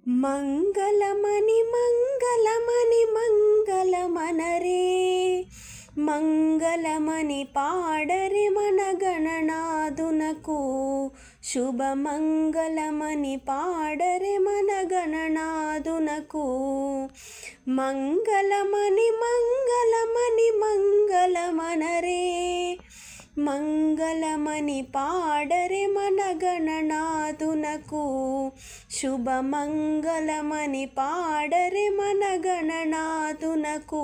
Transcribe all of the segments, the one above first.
మంగళమని మంగళమని మంగళమనరే మంగళమని పాడరే మన గణనాథునకు శుభమంగళమని పాడరే మన గణనాథునకు మంగళమని మంగళమని మంగళమనరే మంగళమని పాడరే మన గణనాథునకు శుభమంగళమని పాడరే మన గణనాథునకు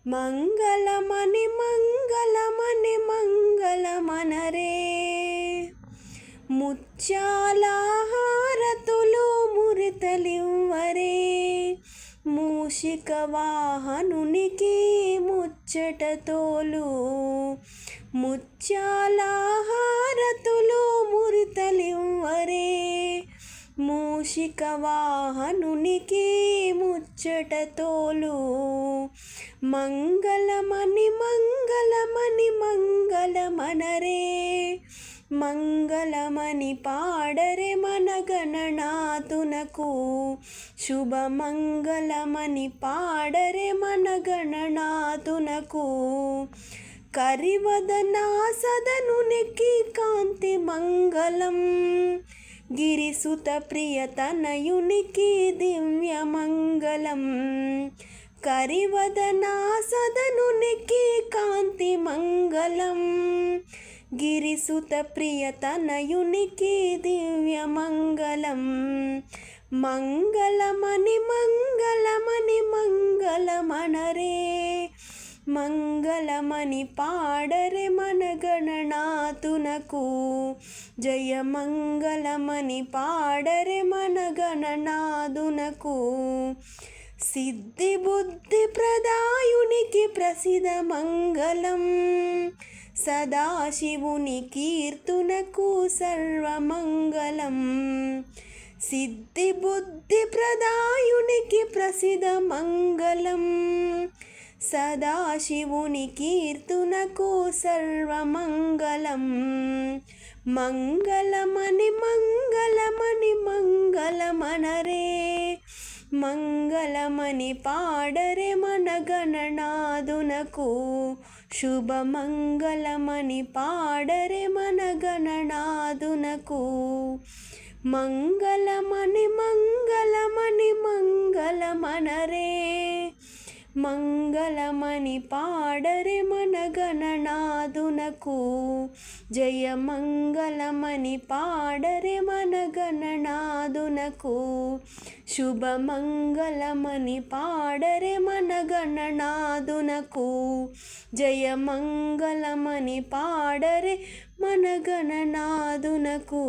మంగళమని మంగళమని మంగళమనరే ముత్యాల హారతులు మురితలివ్వరే మూషిక వాహనునికి ముచ్చటతోలు ముత్యాల హారతులు మురితలివ్వరే మూషిక వాహనునికి ముచ్చటతోలు మంగళమని మంగళమని మంగళమనరే మంగళమని పాడరే మన గణనాథునకు శుభమంగళమని పాడరే మన గణనాథునకు కరివదనా సదనునికి కాంతి మంగళం గిరిసుత ప్రియతనయునికి దివ్య మంగళం కరివదనా సదనునికి కాంతి మంగళం గిరిసుత ప్రియతనయునికి దివ్య మంగళం మంగళమని మంగళమని మంగళమనరే మంగళమని పాడరే మన గణనాథునకు జయ మంగళమని పాడరే మన గణనాథునకు సిద్ధి బుద్ధి ప్రదాయునికి ప్రసిద్ధ మంగళం సదాశివుని కీర్తునకు సర్వమంగళం సిద్ధి బుద్ధి ప్రదాయునికి ప్రసిద్ధ మంగళం సదాశివుని కీర్తునకు సర్వమంగళం మంగళమని మంగళమని మంగళమనరే మంగళమని పాడరే మన గణనాథునకు శుభమంగళమని పాడరే మన గణనాథునకు మంగళమని మంగళమని మంగళమనరే మంగళమని పాడరే మన గణనాథునకు జయ మంగళమని పాడరే మన గణనాథునకు శుభమంగళమని పాడరే మన గణనాథునకు జయ మంగళమని పాడరే మన గణనాథునకు.